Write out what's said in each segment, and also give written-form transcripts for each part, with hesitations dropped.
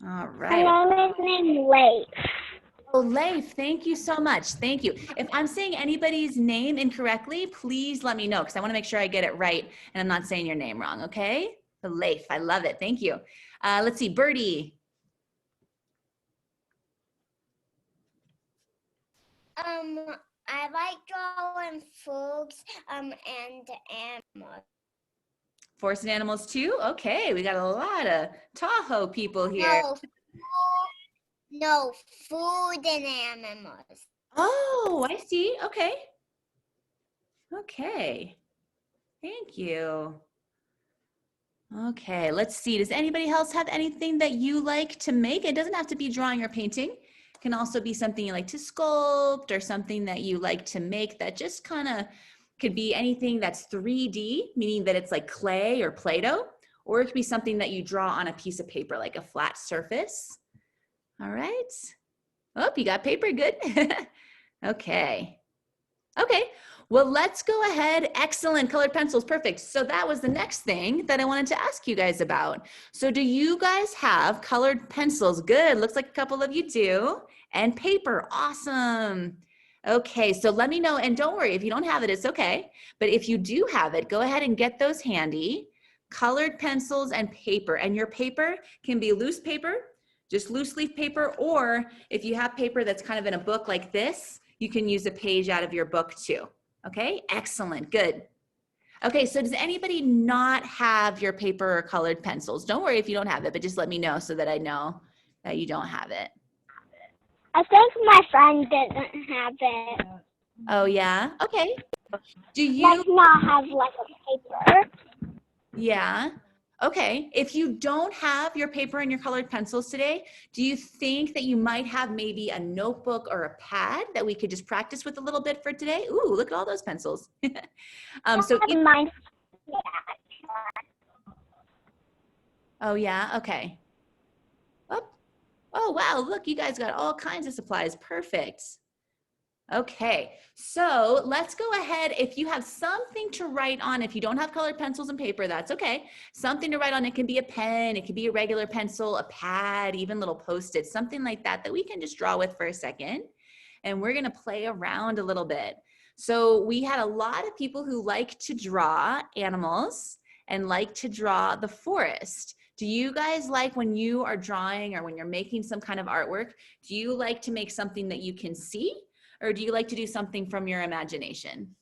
All right. My name is named Leif. Oh, Leif, thank you so much. Thank you. If I'm saying anybody's name incorrectly, please let me know because I want to make sure I get it right and I'm not saying your name wrong, okay? So Leif, I love it. Thank you. Let's see, Birdie. I like drawing frogs and animals. Forest and animals too? Okay, we got a lot of Tahoe people here. No, food and animals. Oh, I see. Okay. Okay. Thank you. Okay, let's see. Does anybody else have anything that you like to make? It doesn't have to be drawing or painting. It can also be something you like to sculpt or something that you like to make that just kind of could be anything that's 3D, meaning that it's like clay or Play-Doh, or it could be something that you draw on a piece of paper, like a flat surface. All right. Oh, you got paper, good. Okay. Okay, well, let's go ahead. Excellent, colored pencils, perfect. So that was the next thing that I wanted to ask you guys about. So do you guys have colored pencils? Good, looks like a couple of you do. And paper, awesome. Okay, so let me know, and don't worry, if you don't have it, it's okay. But if you do have it, go ahead and get those handy. Colored pencils and paper, and your paper can be loose paper, just loose leaf paper, or if you have paper that's kind of in a book like this, you can use a page out of your book too. Okay, excellent, good. Okay, so does anybody not have your paper or colored pencils? Don't worry if you don't have it, but just let me know so that I know that you don't have it. I think my friend doesn't have it. Oh yeah, okay. Do Does you? not have like a paper. Yeah. Okay, if you don't have your paper and your colored pencils today, do you think that you might have maybe a notebook or a pad that we could just practice with a little bit for today? Ooh, look at all those pencils. Mine. Oh yeah, okay. Oh, oh wow, look, you guys got all kinds of supplies, perfect. Okay, so let's go ahead. If you have something to write on, if you don't have colored pencils and paper, that's okay. Something to write on, it can be a pen, it can be a regular pencil, a pad, even little Post-its, something like that that we can just draw with for a second. And we're gonna play around a little bit. So we had a lot of people who like to draw animals and like to draw the forest. Do you guys like when you are drawing or when you're making some kind of artwork, do you like to make something that you can see? Or do you like to do something from your imagination?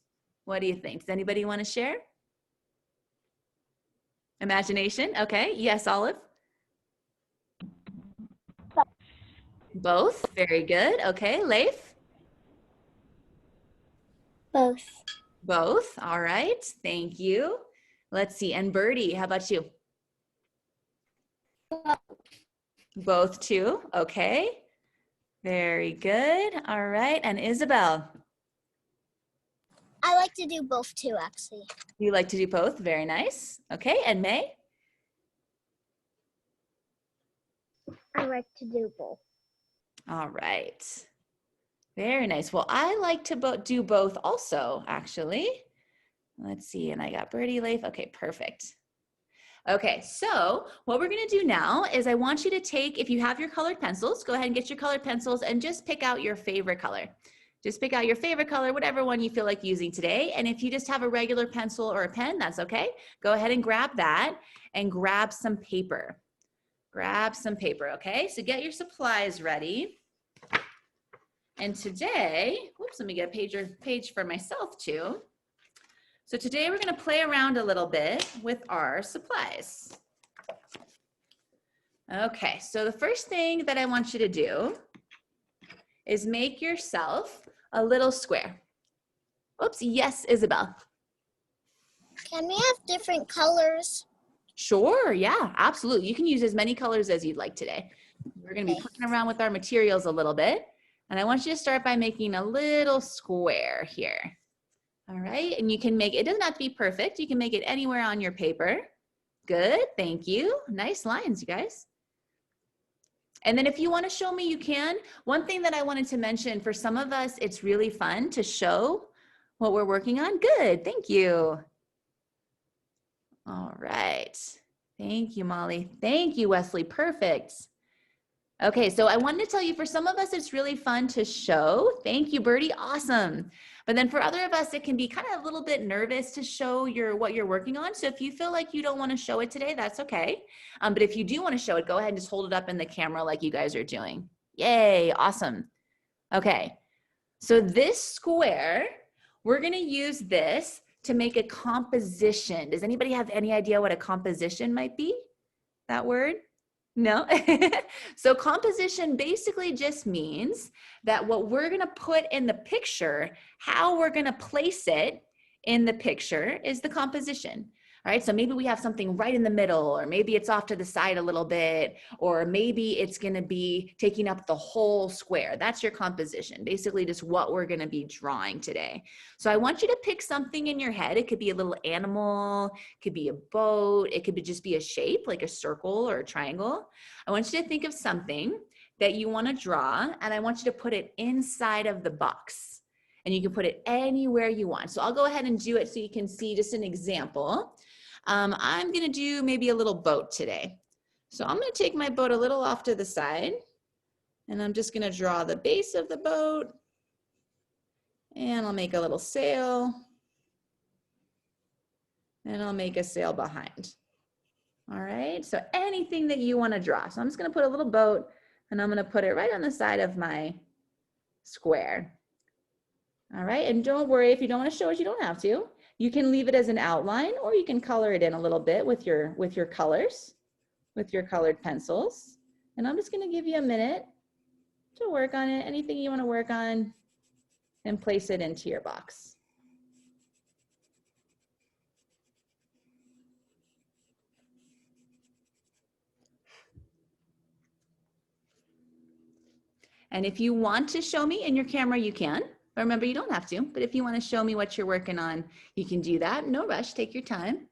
What do you think? Does anybody want to share? Imagination, okay. Yes, Olive? Both, very good. Okay, Leif? Both. Both, all right, thank you. Let's see, and Birdie, how about you? Both too, okay. Very good, all right, and Isabel? I like to do both too, actually. You like to do both, very nice. Okay, and May? I like to do both. All right. Very nice. Well, I like to do both also, actually. Let's see, and I got Birdie, Leif. Okay, perfect. Okay, so what we're gonna do now is I want you to take, if you have your colored pencils, go ahead and get your colored pencils and just pick out your favorite color. Just pick out your favorite color, whatever one you feel like using today. And if you just have a regular pencil or a pen, that's okay. Go ahead and grab that and grab some paper. Grab some paper, okay? So get your supplies ready. And today, whoops, let me get a page for myself too. So today we're going to play around a little bit with our supplies. Okay, so the first thing that I want you to do is make yourself a little square. Oops, yes, Isabel. Can we have different colors? Sure, yeah, absolutely. You can use as many colors as you'd like today. We're going to be playing around with our materials a little bit. And I want you to start by making a little square here. All right, and you can make, it doesn't have to be perfect. You can make it anywhere on your paper. Good, thank you. Nice lines, you guys. And then if you want to show me, you can. One thing that I wanted to mention, for some of us, it's really fun to show what we're working on. Good, thank you. All right, thank you, Molly. Thank you, Wesley, perfect. Okay, so I wanted to tell you, for some of us, it's really fun to show. Thank you, Birdie. Awesome. But then for other of us, it can be kind of a little bit nervous to show what you're working on. So if you feel like you don't want to show it today, that's okay. But if you do want to show it, go ahead and just hold it up in the camera like you guys are doing. Yay, awesome. Okay, so this square, we're going to use this to make a composition. Does anybody have any idea what a composition might be? That word? No? So composition basically just means that what we're going to put in the picture, how we're going to place it in the picture is the composition. All right, so maybe we have something right in the middle, or maybe it's off to the side a little bit, or maybe it's going to be taking up the whole square. That's your composition, basically just what we're going to be drawing today. So I want you to pick something in your head. It could be a little animal, it could be a boat, it could just be a shape like a circle or a triangle. I want you to think of something that you want to draw, and I want you to put it inside of the box. And you can put it anywhere you want. So I'll go ahead and do it so you can see just an example. I'm going to do maybe a little boat today. So I'm going to take my boat a little off to the side, and I'm just going to draw the base of the boat, and I'll make a little sail, and I'll make a sail behind. All right, so anything that you want to draw. So I'm just going to put a little boat, and I'm going to put it right on the side of my square. All right, and don't worry, if you don't want to show it, you don't have to. You can leave it as an outline, or you can color it in a little bit with your colors, with your colored pencils. And I'm just going to give you a minute to work on it. Anything you want to work on, and place it into your box. And if you want to show me in your camera, you can. But remember, you don't have to. But if you want to show me what you're working on, you can do that. No rush, take your time.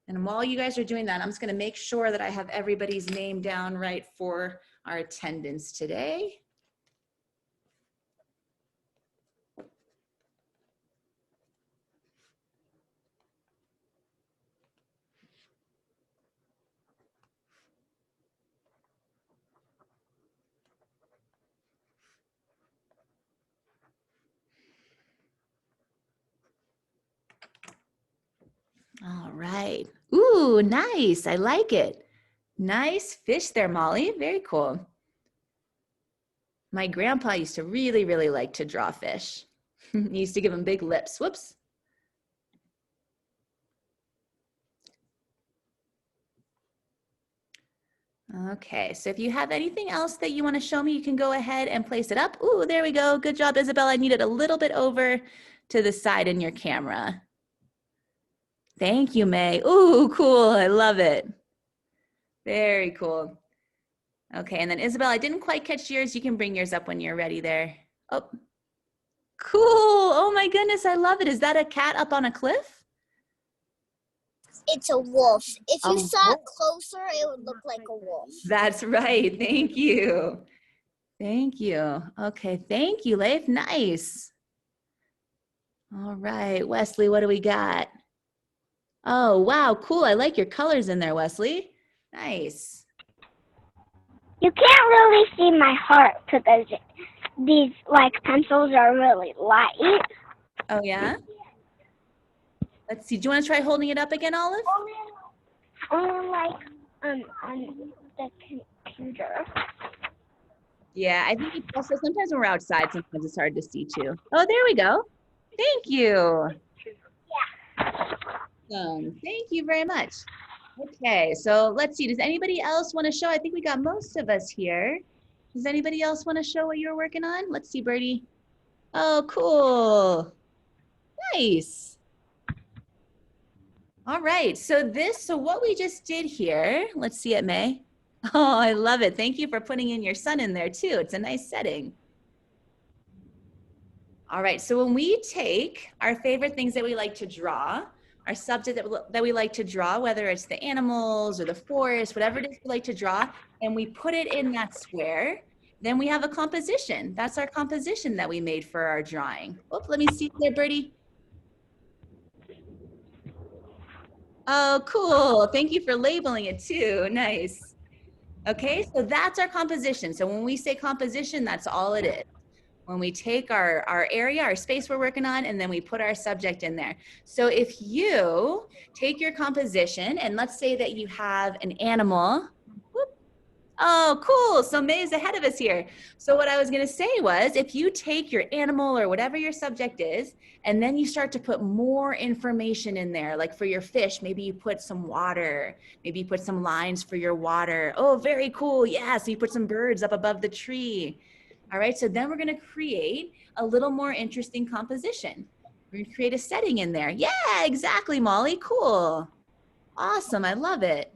And while you guys are doing that, I'm just going to make sure that I have everybody's name down right for our attendance today. All right. Ooh, nice. I like it. Nice fish there, Molly. Very cool. My grandpa used to really, really like to draw fish. He used to give them big lips. Whoops. Okay, so if you have anything else that you want to show me, you can go ahead and place it up. Ooh, there we go. Good job, Isabel. I need it a little bit over to the side in your camera. Thank you, May. Ooh, cool. I love it. Very cool. Okay, and then Isabel, I didn't quite catch yours. You can bring yours up when you're ready there. Oh, cool. Oh my goodness, I love it. Is that a cat up on a cliff? It's a wolf. If you Oh, saw it closer, it would look like a wolf. that's right. Thank you. Thank you. Okay, thank you, Leif. Nice. All right, Wesley, what do we got? Oh, wow, cool. I like your colors in there, Wesley. Nice. You can't really see my heart because these pencils are really light. Oh, yeah? Let's see. Do you want to try holding it up again, Olive? Only on the computer. Yeah, I think it's also sometimes when we're outside, sometimes it's hard to see too. Oh, there we go. Thank you. Thank you very much. Okay, so let's see. Does anybody else want to show? I think we got most of us here. Does anybody else want to show what you're working on? Let's see, Birdie. Oh, cool. Nice. All right, so what we just did here, let's see it, May. Oh, I love it. Thank you for putting in your sun in there too. It's a nice setting. All right, so when we take our favorite things that we like to draw, our subject that we like to draw, whether it's the animals or the forest, whatever it is we like to draw, and we put it in that square, then we have a composition. That's our composition that we made for our drawing. Oh, let me see there, Birdie. Oh, cool. Thank you for labeling it too. Nice. Okay, so that's our composition. So when we say composition, that's all it is. When we take our area, our space we're working on, and then we put our subject in there. So if you take your composition, and let's say that you have an animal. Whoop. Oh, cool. So May's ahead of us here. So what I was going to say was, if you take your animal or whatever your subject is, and then you start to put more information in there, like for your fish, maybe you put some water, maybe you put some lines for your water. Oh, very cool. Yeah. So you put some birds up above the tree. All right. So then we're going to create a little more interesting composition. We're going to create a setting in there. Yeah, exactly, Molly. Cool. Awesome. I love it.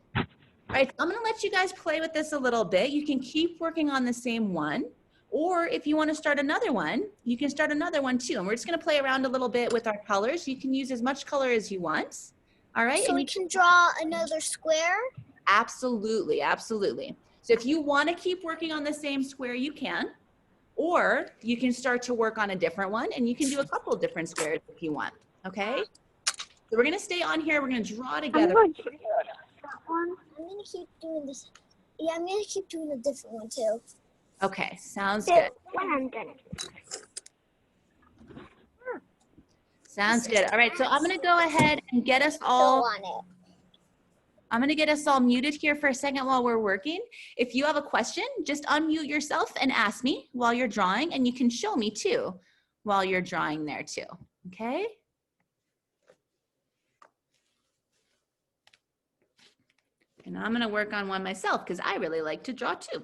All right, so I'm gonna let you guys play with this a little bit. You can keep working on the same one, or if you wanna start another one, you can start another one too. And we're just gonna play around a little bit with our colors. You can use as much color as you want. All right. So we can draw another square? Absolutely, absolutely. So if you wanna keep working on the same square, you can, or you can start to work on a different one, and you can do a couple of different squares if you want, okay? So we're gonna stay on here, we're gonna draw together. I'm going to do that one. I'm gonna keep doing this. Yeah, I'm gonna keep doing a different one too. Okay, sounds good. When I'm done. Sounds good. All right, so I'm gonna go ahead and get us Still all, on it. I'm gonna get us all muted here for a second while we're working. If you have a question, just unmute yourself and ask me while you're drawing, and you can show me too while you're drawing there too, okay? And I'm gonna work on one myself because I really like to draw too.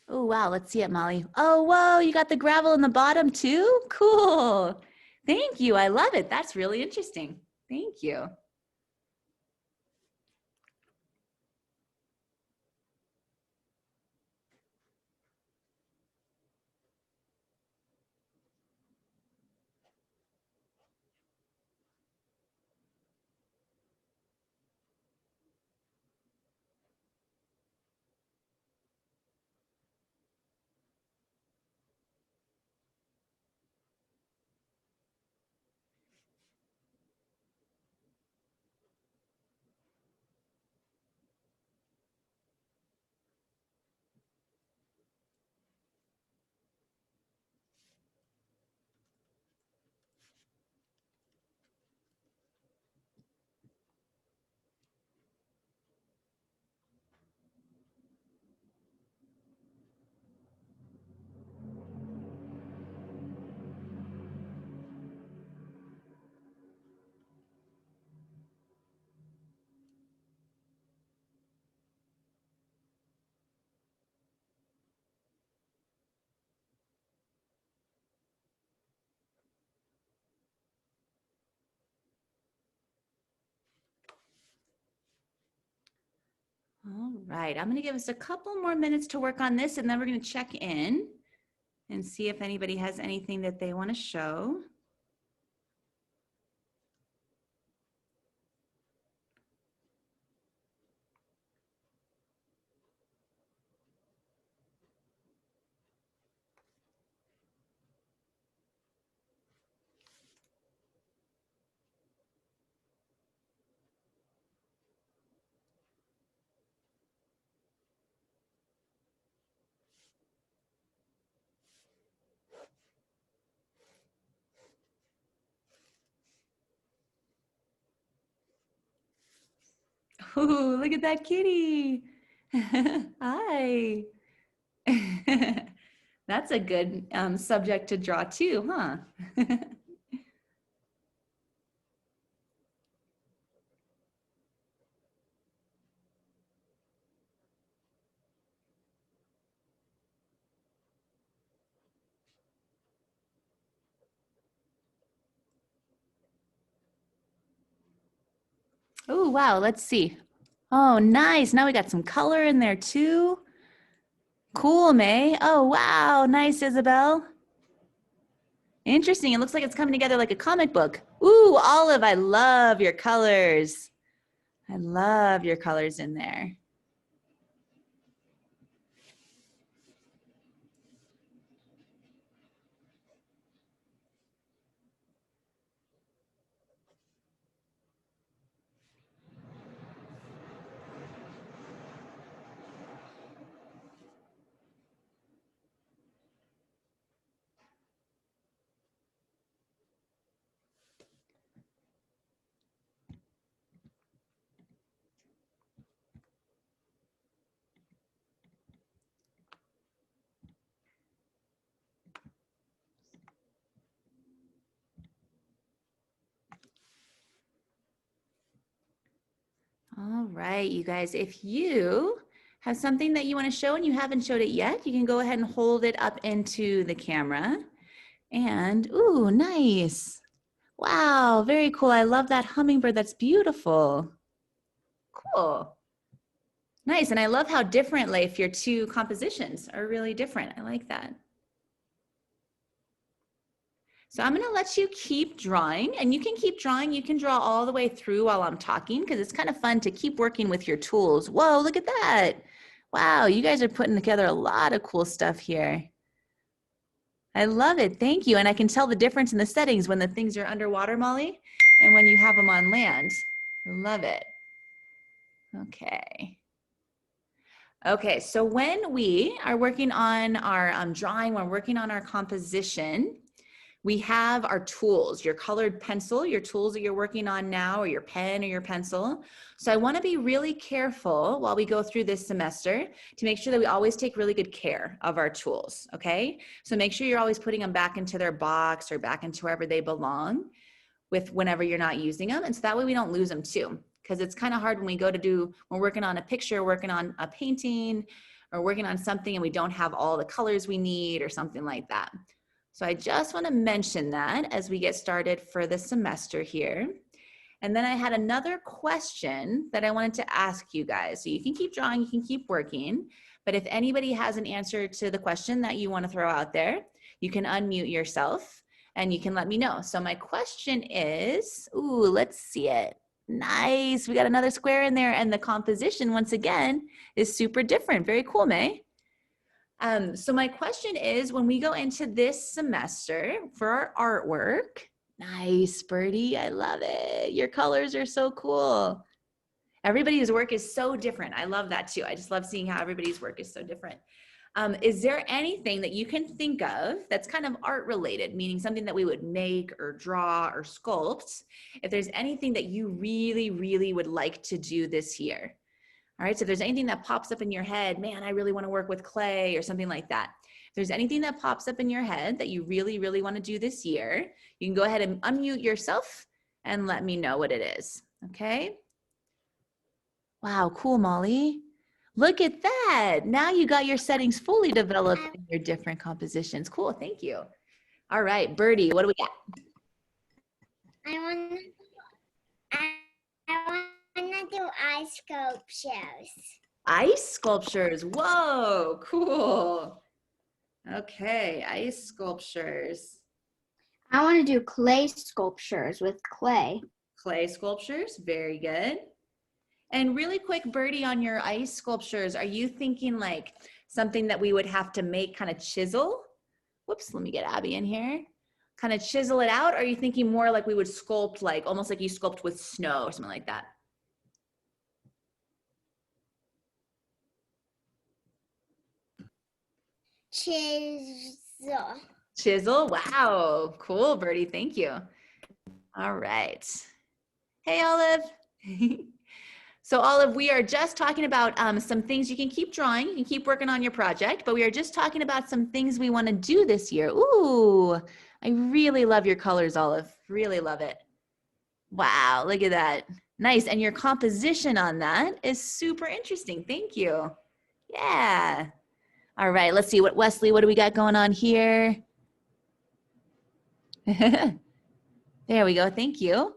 Oh, wow, let's see it, Molly. Oh, whoa, you got the gravel in the bottom too? Cool. Thank you, I love it. That's really interesting. Thank you. All right, I'm gonna give us a couple more minutes to work on this, and then we're gonna check in and see if anybody has anything that they wanna show. Ooh, look at that kitty. Hi. That's a good subject to draw too, huh? Oh, wow, let's see. Oh, nice. Now we got some color in there too. Cool, May. Oh, wow. Nice, Isabel. Interesting. It looks like it's coming together like a comic book. Ooh, Olive, I love your colors. I love your colors in there. All right, you guys, if you have something that you want to show and you haven't showed it yet, you can go ahead and hold it up into the camera. And, ooh, nice. Wow, very cool. I love that hummingbird. That's beautiful. Cool. Nice. And I love how different, Leif, your two compositions are really different. I like that. So I'm going to let you keep drawing, and you can keep drawing. You can draw all the way through while I'm talking because it's kind of fun to keep working with your tools. Whoa, look at that. Wow, you guys are putting together a lot of cool stuff here. I love it. Thank you. And I can tell the difference in the settings when the things are underwater, Molly, and when you have them on land. I love it. Okay. Okay, so when we are working on our drawing, we're working on our composition, we have our tools, your colored pencil, your tools that you're working on now, or your pen or your pencil. So I want to be really careful while we go through this semester to make sure that we always take really good care of our tools, okay? So make sure you're always putting them back into their box or back into wherever they belong with whenever you're not using them. And so that way we don't lose them too. Because it's kind of hard when we go to we're working on a picture, working on a painting, or working on something and we don't have all the colors we need or something like that. So I just want to mention that as we get started for the semester here. And then I had another question that I wanted to ask you guys. So you can keep drawing, you can keep working, but if anybody has an answer to the question that you want to throw out there, you can unmute yourself and you can let me know. So my question is, ooh, let's see it. Nice, we got another square in there, and the composition once again is super different. Very cool, May. So my question is, when we go into this semester for our artwork, nice, Birdie, I love it. Your colors are so cool. Everybody's work is so different. I love that too. I just love seeing how everybody's work is so different. Is there anything that you can think of that's kind of art related, meaning something that we would make or draw or sculpt? If there's anything that you really, really would like to do this year. All right, so if there's anything that pops up in your head, man, I really want to work with clay or something like that. If there's anything that pops up in your head that you really, really want to do this year, you can go ahead and unmute yourself and let me know what it is, okay? Wow, cool, Molly. Look at that. Now you got your settings fully developed in your different compositions. Cool, thank you. All right, Birdie, what do we got? I want to do ice sculptures. Ice sculptures. Whoa, cool. Okay, ice sculptures. I want to do clay sculptures with clay. Clay sculptures, very good. And really quick, Birdie, on your ice sculptures, are you thinking like something that we would have to make, kind of chisel? Whoops, let me get Abby in here. Kind of chisel it out, or are you thinking more like we would sculpt, like almost like you sculpt with snow or something like that? Chisel. Chisel, wow, cool, Birdie, thank you. All right. Hey, Olive. So Olive, we are just talking about some things. You can keep drawing, you can keep working on your project, but we are just talking about some things we want to do this year. Ooh, I really love your colors, Olive. Really love it. Wow, look at that. Nice. And your composition on that is super interesting. Thank you. Yeah. All right, let's see what Wesley, what do we got going on here? There we go. Thank you.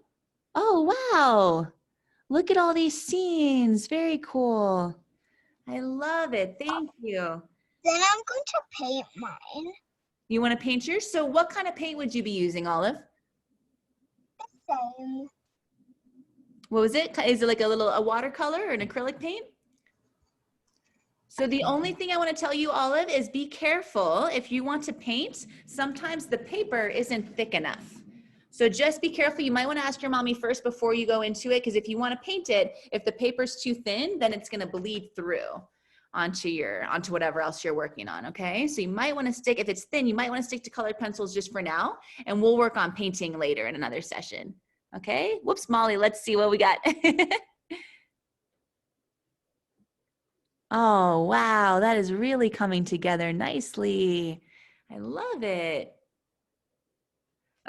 Oh, wow. Look at all these scenes. Very cool. I love it. Thank you. Then I'm going to paint mine. You want to paint yours? So what kind of paint would you be using, Olive? Same. What was it? Is it like a watercolor or an acrylic paint? So the only thing I want to tell you, Olive, is be careful. If you want to paint, sometimes the paper isn't thick enough. So just be careful. You might want to ask your mommy first before you go into it, because if you want to paint it, if the paper's too thin, then it's going to bleed through onto whatever else you're working on, okay? So you might want to stick, if it's thin, you might want to stick to colored pencils just for now, and we'll work on painting later in another session, okay? Whoops, Molly, let's see what we got. Oh, wow, that is really coming together nicely. I love it.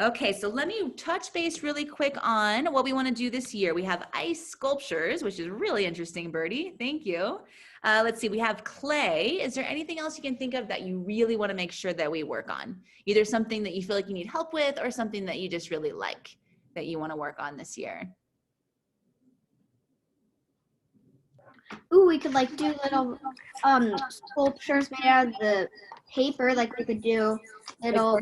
Okay, so let me touch base really quick on what we want to do this year. We have ice sculptures, which is really interesting, Birdie. Thank you. Let's see, we have clay. Is there anything else you can think of that you really want to make sure that we work on? Either something that you feel like you need help with or something that you just really like that you want to work on this year? Ooh, we could like do little sculptures made out of the paper. Like we could do little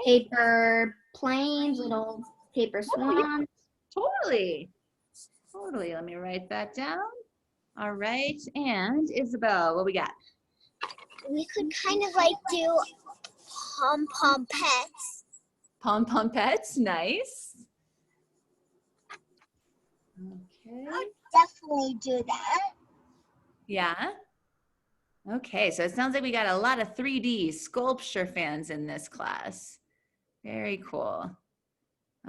paper planes, little paper swans. Totally. Let me write that down. All right, and Isabel, what we got? We could kind of like do pom-pom pets. Pom-pom pets, nice. Okay. I'd definitely do that. Yeah. Okay, so it sounds like we got a lot of 3D sculpture fans in this class. Very cool.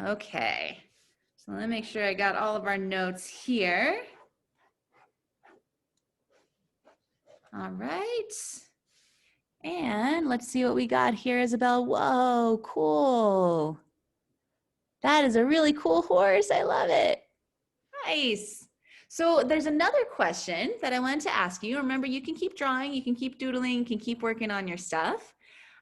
Okay, so let me make sure I got all of our notes here. All right. And let's see what we got here, Isabel. Whoa, cool. That is a really cool horse. I love it. Nice. So there's another question that I wanted to ask you. Remember, you can keep drawing, you can keep doodling, you can keep working on your stuff.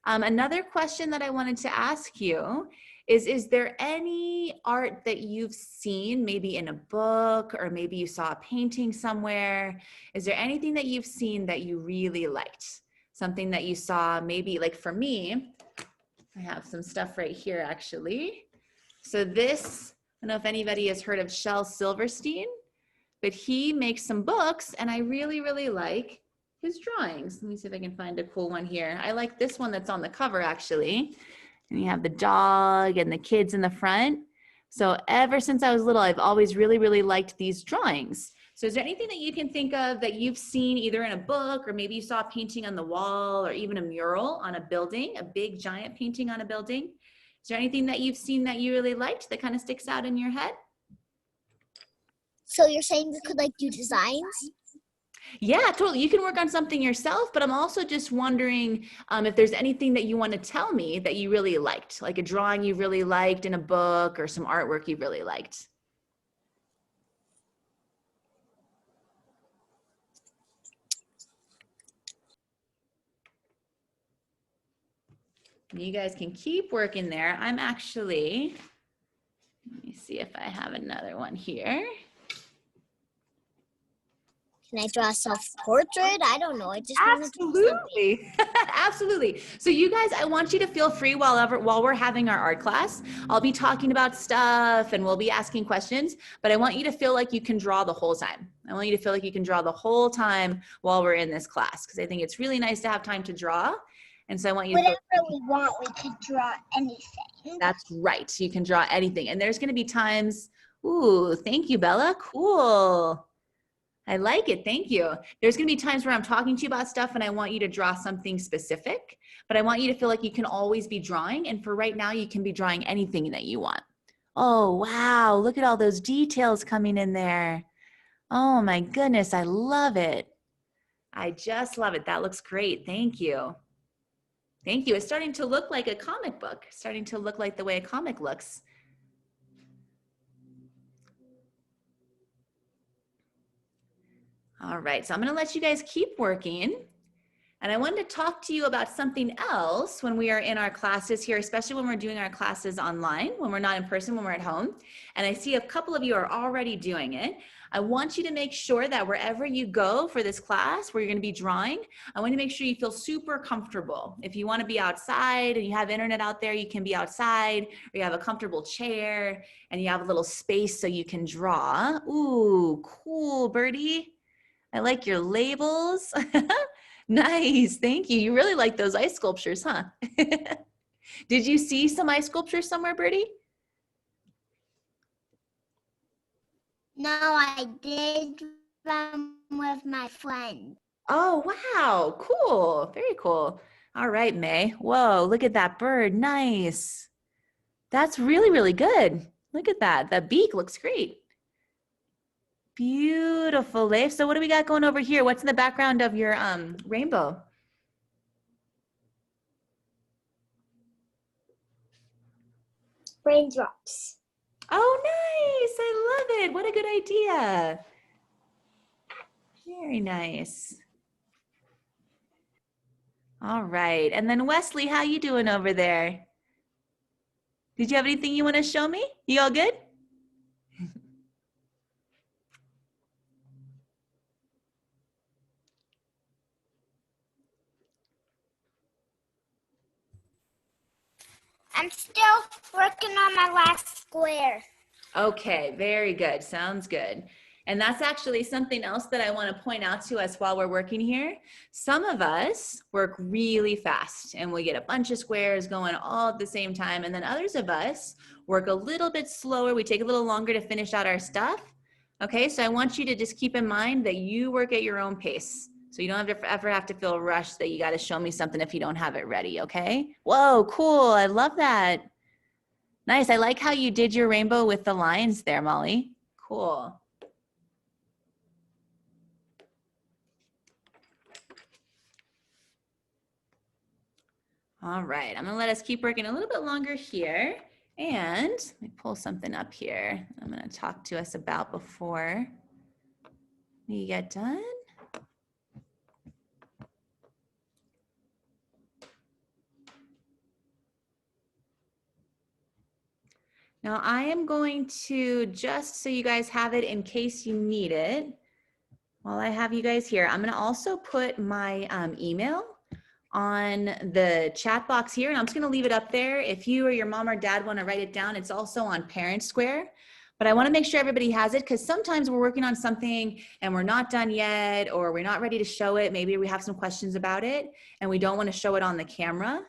Another question that I wanted to ask you is there any art that you've seen, maybe in a book, or maybe you saw a painting somewhere? Is there anything that you've seen that you really liked? Something that you saw, maybe like for me, I have some stuff right here actually. So this, I don't know if anybody has heard of Shel Silverstein, but he makes some books and I really, really like his drawings. Let me see if I can find a cool one here. I like this one that's on the cover actually. And you have the dog and the kids in the front. So ever since I was little, I've always really, really liked these drawings. So is there anything that you can think of that you've seen either in a book or maybe you saw a painting on the wall or even a mural on a building, a big giant painting on a building? Is there anything that you've seen that you really liked that kind of sticks out in your head? So you're saying we could like do designs? Yeah, totally. You can work on something yourself, but I'm also just wondering if there's anything that you want to tell me that you really liked, like a drawing you really liked in a book or some artwork you really liked. You guys can keep working there. I'm actually, let me see if I have another one here. Can I draw a self-portrait? I don't know. I just want to do something. Absolutely. Absolutely. So you guys, I want you to feel free while we're having our art class. I'll be talking about stuff and we'll be asking questions, but I want you to feel like you can draw the whole time. I want you to feel like you can draw the whole time while we're in this class, because I think it's really nice to have time to draw. And so I want you to Whatever we want, we can draw anything. That's right. You can draw anything. And there's going to be times, ooh, thank you, Bella. Cool. I like it. Thank you. There's going to be times where I'm talking to you about stuff and I want you to draw something specific, but I want you to feel like you can always be drawing. And for right now, you can be drawing anything that you want. Oh, wow. Look at all those details coming in there. Oh my goodness. I love it. I just love it. That looks great. Thank you. Thank you. It's starting to look like a comic book, starting to look like the way a comic looks. All right, so I'm gonna let you guys keep working. And I wanted to talk to you about something else when we are in our classes here, especially when we're doing our classes online, when we're not in person, when we're at home. And I see a couple of you are already doing it. I want you to make sure that wherever you go for this class, where you're gonna be drawing, I want to make sure you feel super comfortable. If you wanna be outside and you have internet out there, you can be outside, or you have a comfortable chair and you have a little space so you can draw. Ooh, cool, Birdie. I like your labels. Nice, thank you. You really like those ice sculptures, huh? Did you see some ice sculptures somewhere, Birdie? No, I did run with my friend. Oh, wow, cool, very cool. All right, May. Whoa, look at that bird, nice. That's really, really good. Look at that, the beak looks great. Beautiful, Leif. So what do we got going over here? What's in the background of your rainbow? Raindrops. Oh, nice. I love it. What a good idea. Very nice. All right. And then Wesley, how you doing over there? Did you have anything you want to show me? You all good? I'm still working on my last square. Okay, very good. Sounds good. And that's actually something else that I want to point out to us while we're working here. Some of us work really fast and we get a bunch of squares going all at the same time. And then others of us work a little bit slower. We take a little longer to finish out our stuff. Okay, so I want you to just keep in mind that you work at your own pace. So you don't have to ever have to feel rushed that you got to show me something if you don't have it ready, okay? Whoa, cool. I love that. Nice. I like how you did your rainbow with the lines there, Molly. Cool. All right, I'm gonna let us keep working a little bit longer here. And let me pull something up here I'm gonna talk to us about before we get done. Now I am going to, just so you guys have it in case you need it, while I have you guys here, I'm gonna also put my email on the chat box here, and I'm just gonna leave it up there. If you or your mom or dad wanna write it down, it's also on Parent Square. But I wanna make sure everybody has it, because sometimes we're working on something and we're not done yet, or we're not ready to show it. Maybe we have some questions about it and we don't wanna show it on the camera.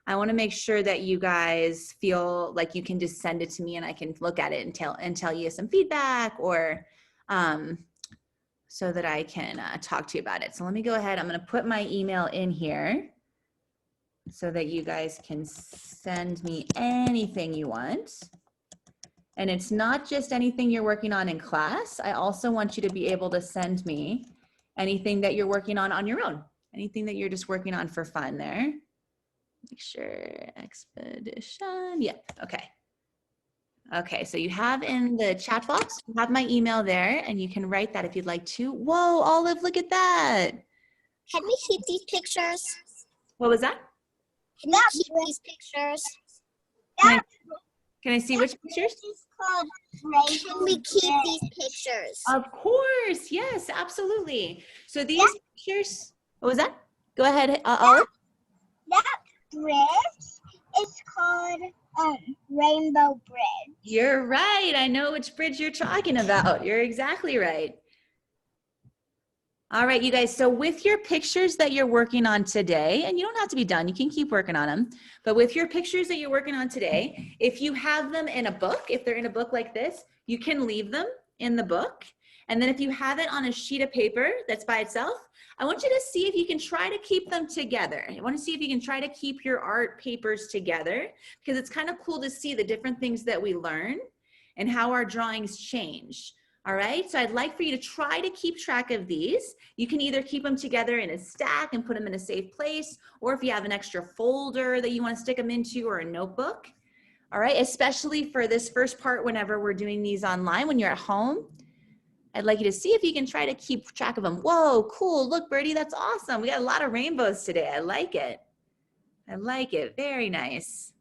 I wanna make sure that you guys feel like you can just send it to me and I can look at it and tell you some feedback, or so that I can talk to you about it. So let me go ahead, I'm gonna put my email in here so that you guys can send me anything you want. And it's not just anything you're working on in class. I also want you to be able to send me anything that you're working on your own, anything that you're just working on for fun there. Make sure, expedition, yep, okay. Okay, so you have in the chat box, you have my email there, and you can write that if you'd like to. Whoa, Olive, look at that. Can we keep these pictures? What was that? Can we keep these pictures? Can I see which pictures? Can we keep these pictures? Of course, yes, absolutely. So these pictures, what was that? Go ahead, Olive. That bridge is called Rainbow Bridge. You're right. I know which bridge you're talking about. You're exactly right. All right, you guys. So with your pictures that you're working on today, and you don't have to be done, you can keep working on them, but with your pictures that you're working on today, if you have them in a book, if they're in a book like this, you can leave them in the book. And then if you have it on a sheet of paper that's by itself, I want you to see if you can try to keep them together. I want to see if you can try to keep your art papers together, because it's kind of cool to see the different things that we learn and how our drawings change. All right, so I'd like for you to try to keep track of these. You can either keep them together in a stack and put them in a safe place, or if you have an extra folder that you want to stick them into, or a notebook. All right, especially for this first part whenever we're doing these online when you're at home. I'd like you to see if you can try to keep track of them. Whoa, cool, look Birdie, that's awesome. We got a lot of rainbows today, I like it. I like it, very nice.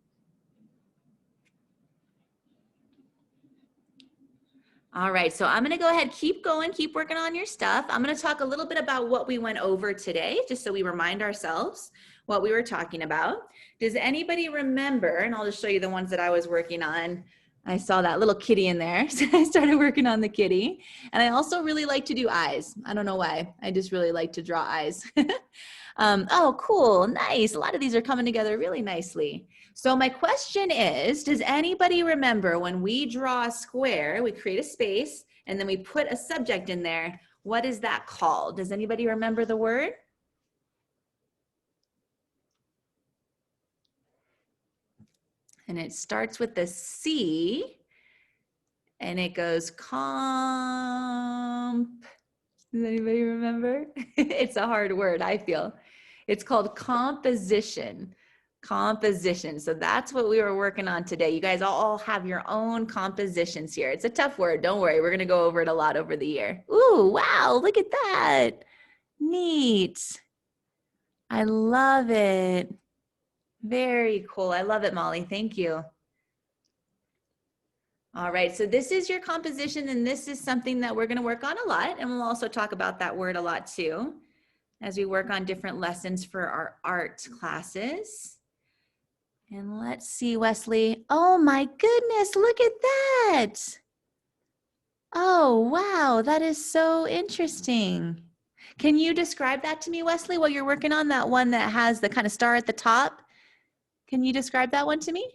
All right, so I'm gonna go ahead, keep going, keep working on your stuff. I'm gonna talk a little bit about what we went over today, just so we remind ourselves what we were talking about. Does anybody remember, and I'll just show you the ones that I was working on. I saw that little kitty in there, so I started working on the kitty. And I also really like to do eyes. I don't know why, I just really like to draw eyes. Oh, cool, nice. A lot of these are coming together really nicely. So my question is, does anybody remember when we draw a square, we create a space, and then we put a subject in there, what is that called? Does anybody remember the word? And it starts with the C, and it goes comp. Does anybody remember? It's a hard word, I feel. It's called composition. Composition. So that's what we were working on today. You guys all have your own compositions here. It's a tough word. Don't worry. We're going to go over it a lot over the year. Ooh, wow. Look at that. Neat. I love it. Very cool. I love it, Molly. Thank you. All right. So this is your composition, and this is something that we're going to work on a lot. And we'll also talk about that word a lot too, as we work on different lessons for our art classes. And let's see, Wesley. Oh my goodness, look at that. Oh, wow, that is so interesting. Can you describe that to me, Wesley, while you're working on that one that has the kind of star at the top? Can you describe that one to me?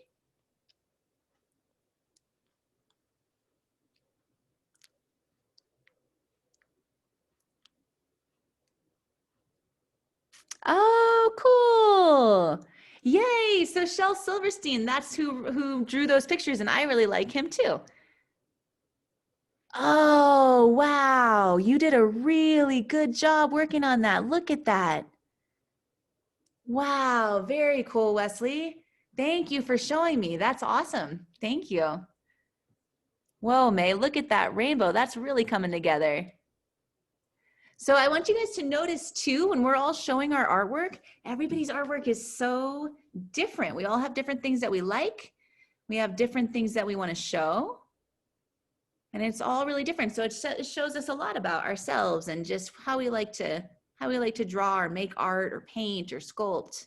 Oh, cool. Yay. So Shel Silverstein, that's who drew those pictures, and I really like him too. Oh, wow. You did a really good job working on that. Look at that. Wow, very cool, Wesley. Thank you for showing me. That's awesome. Thank you. Whoa, May, look at that rainbow. That's really coming together. So I want you guys to notice too, when we're all showing our artwork, everybody's artwork is so different. We all have different things that we like. We have different things that we want to show. And it's all really different. So it shows us a lot about ourselves and just how we like to draw or make art or paint or sculpt.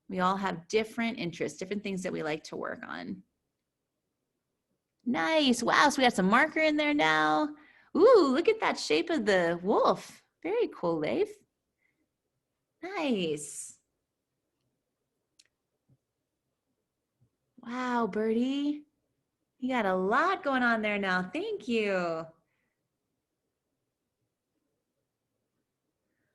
We all have different interests, different things that we like to work on. Nice. Wow. So we got some marker in there now. Ooh, look at that shape of the wolf. Very cool, Leif. Nice. Wow, Birdie. You got a lot going on there now. Thank you.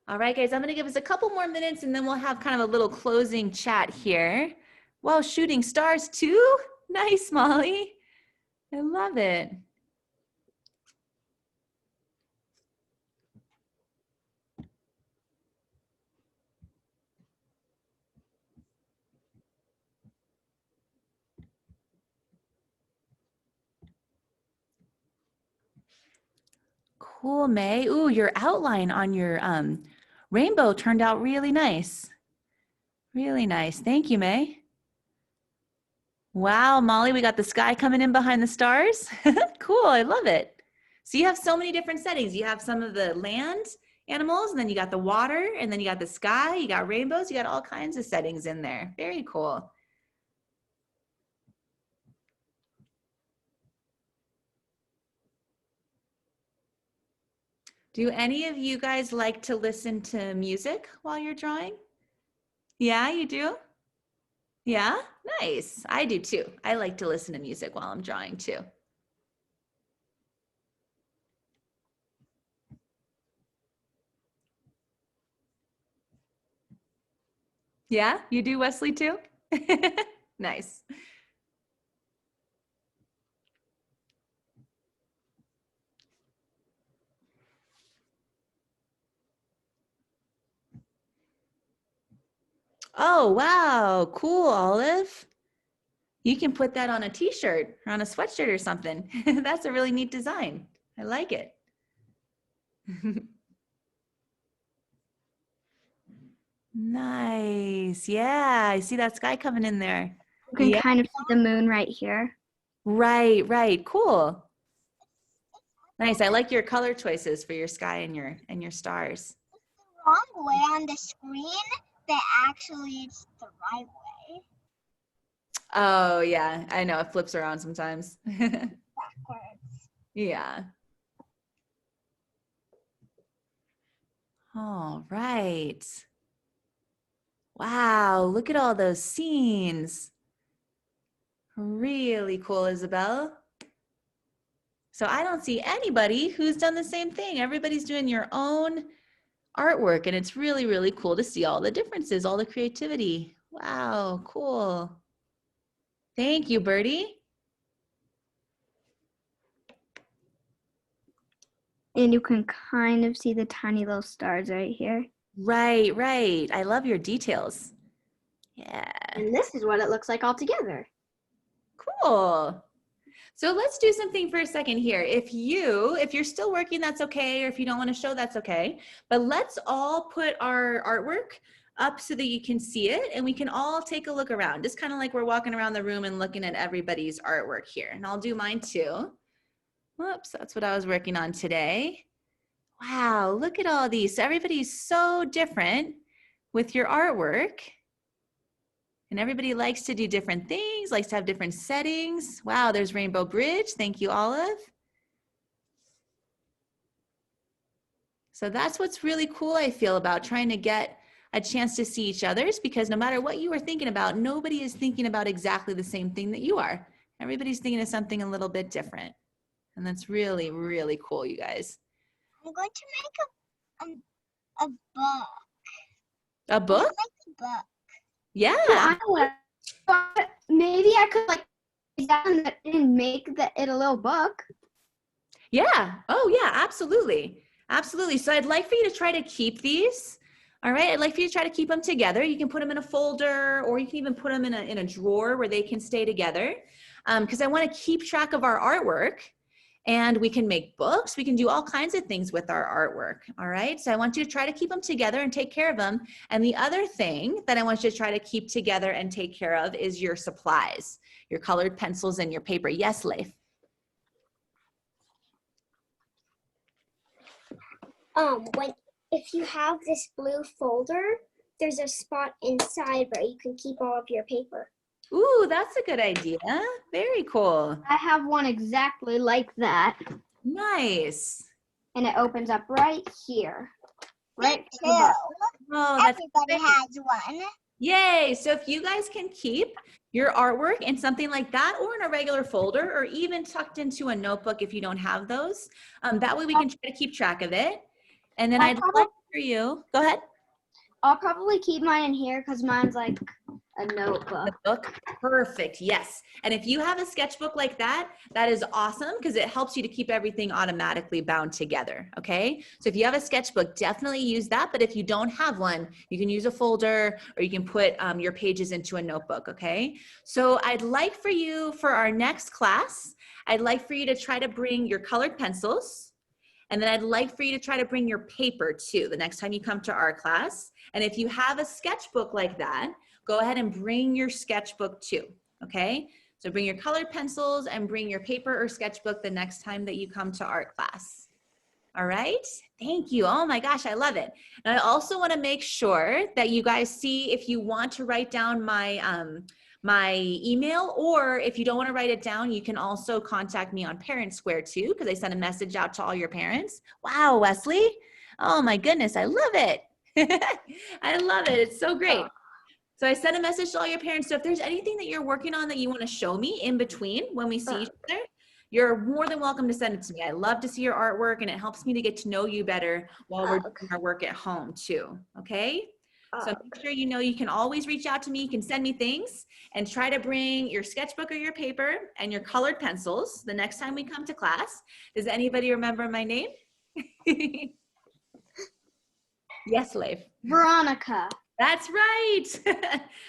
All right, guys, I'm going to give us a couple more minutes and then we'll have kind of a little closing chat here. Wow, shooting stars too? Nice, Molly. I love it. Cool, May. Ooh, your outline on your rainbow turned out really nice. Really nice. Thank you, May. Wow, Molly, we got the sky coming in behind the stars. Cool, I love it. So you have so many different settings. You have some of the land animals, and then you got the water, and then you got the sky, you got rainbows, you got all kinds of settings in there. Very cool. Do any of you guys like to listen to music while you're drawing? Yeah, you do? Yeah, nice. I do too. I like to listen to music while I'm drawing too. Yeah, you do, Wesley, too? Nice. Oh, wow. Cool, Olive. You can put that on a t-shirt or on a sweatshirt or something. That's a really neat design. I like it. Nice. Yeah, I see that sky coming in there. You can Yeah. kind of see the moon right here. Right, right. Cool. Nice. I like your color choices for your sky and your stars. Wrong way on the screen, but actually it's the right way. Oh yeah, I know it flips around sometimes. Backwards. Yeah. All right. Wow, look at all those scenes. Really cool, Isabel. So I don't see anybody who's done the same thing. Everybody's doing your own artwork, and it's really, really cool to see all the differences, all the creativity. Wow, cool. Thank you, Birdie. And you can kind of see the tiny little stars right here. Right, right. I love your details. Yeah. And this is what it looks like all together. Cool. So let's do something for a second here. If you're still working, that's okay. Or if you don't want to show, that's okay. But let's all put our artwork up so that you can see it, and we can all take a look around, just kind of like we're walking around the room and looking at everybody's artwork here. And I'll do mine too. Whoops, that's what I was working on today. Wow, look at all these. So everybody's so different with your artwork. And everybody likes to do different things, likes to have different settings. Wow, there's Rainbow Bridge. Thank you, Olive. So that's what's really cool, I feel, about trying to get a chance to see each other's, because no matter what you are thinking about, nobody is thinking about exactly the same thing that you are. Everybody's thinking of something a little bit different. And that's really, really cool, you guys. I'm going to make a book. A book? Make a book. Yeah. Maybe I could like and make it a little book. Yeah. Oh, yeah, absolutely. Absolutely. So I'd like for you to try to keep these. All right. I'd like for you to try to keep them together. You can put them in a folder, or you can even put them in a drawer where they can stay together. Because I want to keep track of our artwork, and we can make books. We can do all kinds of things with our artwork. All right. So I want you to try to keep them together and take care of them. And the other thing that I want you to try to keep together and take care of is your supplies, your colored pencils and your paper. Yes, Leif. If you have this blue folder, there's a spot inside where you can keep all of your paper. Ooh, that's a good idea. Very cool. I have one exactly like that. Nice. And it opens up right here. Right. Me too. Oh, that's Everybody great. has one. Yay. So if you guys can keep your artwork in something like that, or in a regular folder, or even tucked into a notebook if you don't have those, that way we can try to keep track of it. And then I'd like for you, go ahead. I'll probably keep mine in here because mine's like a notebook. The book. Perfect. Yes. And if you have a sketchbook like that, that is awesome, because it helps you to keep everything automatically bound together. Okay. So if you have a sketchbook, definitely use that. But if you don't have one, you can use a folder, or you can put your pages into a notebook. Okay. So I'd like for you, for our next class, I'd like for you to try to bring your colored pencils. And then I'd like for you to try to bring your paper too the next time you come to our class. And if you have a sketchbook like that, go ahead and bring your sketchbook too, okay? So bring your colored pencils and bring your paper or sketchbook the next time that you come to art class. All right, thank you. Oh my gosh, I love it. And I also wanna make sure that you guys see, if you want to write down my email, or if you don't want to write it down, you can also contact me on Parent Square too, because I send a message out to all your parents. Wow, Wesley. Oh my goodness, I love it. I love it. It's so great. So I send a message to all your parents. So if there's anything that you're working on that you want to show me in between when we see each other, you're more than welcome to send it to me. I love to see your artwork, and it helps me to get to know you better while we're doing our work at home too. Okay? So make sure you know you can always reach out to me. You can send me things, and try to bring your sketchbook or your paper and your colored pencils the next time we come to class. Does anybody remember my name? Yes, Leif. Veronica. That's right.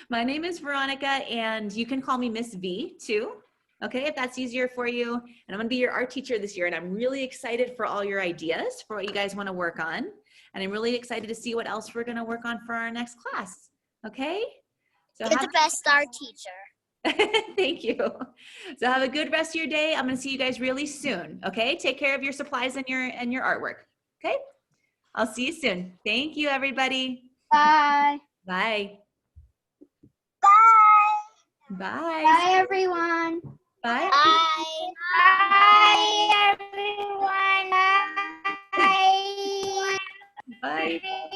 My name is Veronica, and you can call me Miss V too. Okay, if that's easier for you. And I'm gonna be your art teacher this year, and I'm really excited for all your ideas for what you guys wanna work on. And I'm really excited to see what else we're gonna work on for our next class. Okay? So You're the best art teacher. Thank you. So have a good rest of your day. I'm going to see you guys really soon. Okay. Take care of your supplies and your artwork. Okay. I'll see you soon. Thank you, everybody. Bye. Bye. Bye. Bye. Bye, everyone. Bye. Bye. Bye, everyone. Bye. Bye. Bye.